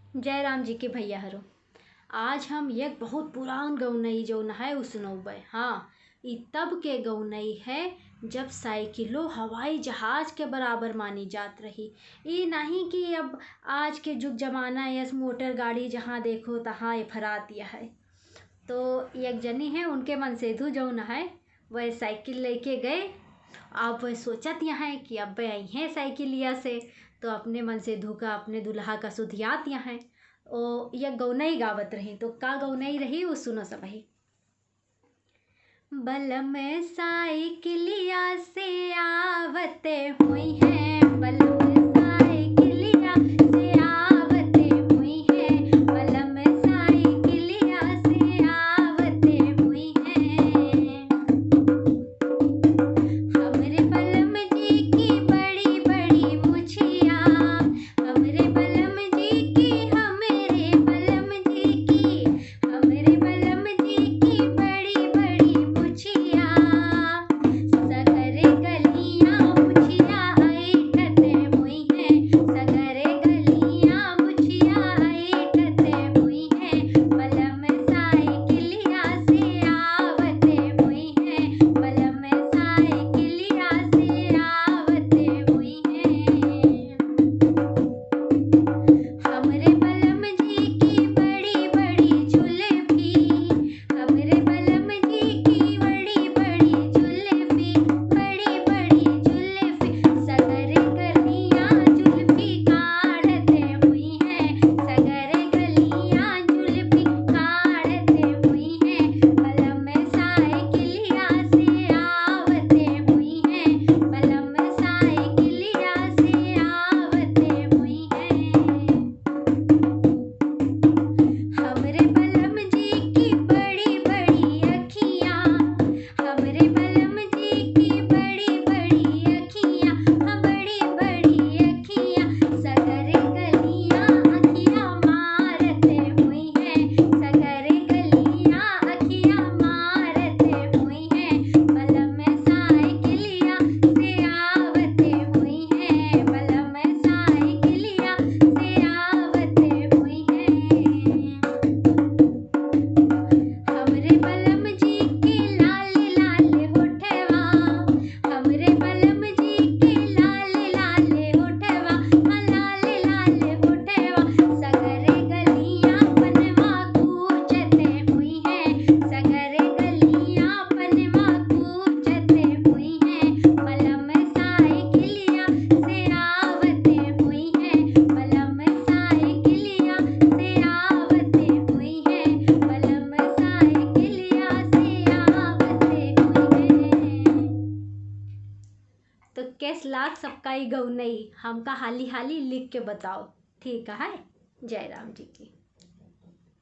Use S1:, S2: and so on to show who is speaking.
S1: जय राम जी के भैया हरो। आज हम एक बहुत पुरान गौनई जौन है उ सुनौबै। हाँ, ई तब के गौनई है जब साइकिलो हवाई जहाज के बराबर मानी जात रही। ई नहीं कि अब आज के जुग जमाना यस मोटर गाड़ी जहाँ देखो तहाँ फरात यह है। तो एक जनी है उनके मन सेधु जौन है वह साइकिल लेके गए। अब वह सोचत यहाँ कि अब आई हैं साइकिलिया से तो अपने मन से धुका अपने दुल्हा का सुधियात यहाँ ओ यह गौनई गावत रही। तो का गौनई रही वो सुनो सबही। बलम साइकिलिया से आवते हुई हैं, बलम साइकिलिया से आवते हुई हैं, बलम साइकिलिया से आवते हुई हैं। हमरे बलम जी की बड़ी बड़ी मुछिया, हमरे बलम जी की, हमरे बलम जी की, हमरे बलम जी की बड़ी बड़ी मुछिया। सगरे गलियां मुछिया ऐठते हुई हैं, सगरे गलियां मुछिया ऐठते हुई हैं, बलम साइकिलिया से आवते हुई हैं, बलम साइकिलिया से आवते हुई हैं। हमरे बलम जी की बड़ी बड़ी जुल्फी, हमरे बलम जी की बड़ी बड़ी जुल्फी, बड़ी बड़ी जुल्फी। सगरे गलियां जुल्फी काढ़ते हुई हैं, सगरे गलियां जुल्फी काढ़ते हुई हैं, बलम साइकिलिया से आवते हुई हैं, बलम साइकिलिया से आवते हुई हैं। हमरे बलम जी की बड़ी बड़ी अखियां, हमरे बलम जी की बड़ी बड़ी अखियां, हाँ बड़ी बड़ी अखियां। सगरे गलियां अखियां मारते हुई हैं, सगरे गलियां अखियां मारते हुई हैं, बलम साइकिलिया से आवते हुई हैं, बलम साइकिलिया से आवते हुई हैं। हमरे बलम जी के लाल लाल होठवा, हमरे बलम जी के लाल लाल होठवा, हाँ लाल लाल होठवा। सगरे गलियां पनवा कूचते हुई हैं, सगरे गलियां पनवा कूचते हुई हैं, बलम साइकिलिया से आवते हुई हैं, बलम साइकिलिया से आवते हुई हैं, बलम साइकिलिया से आवते हुई हैं। तो कैस लाख सबका ई गौनई हमका हाली हाली लिख के बताओ। ठीक है। जय राम जी की।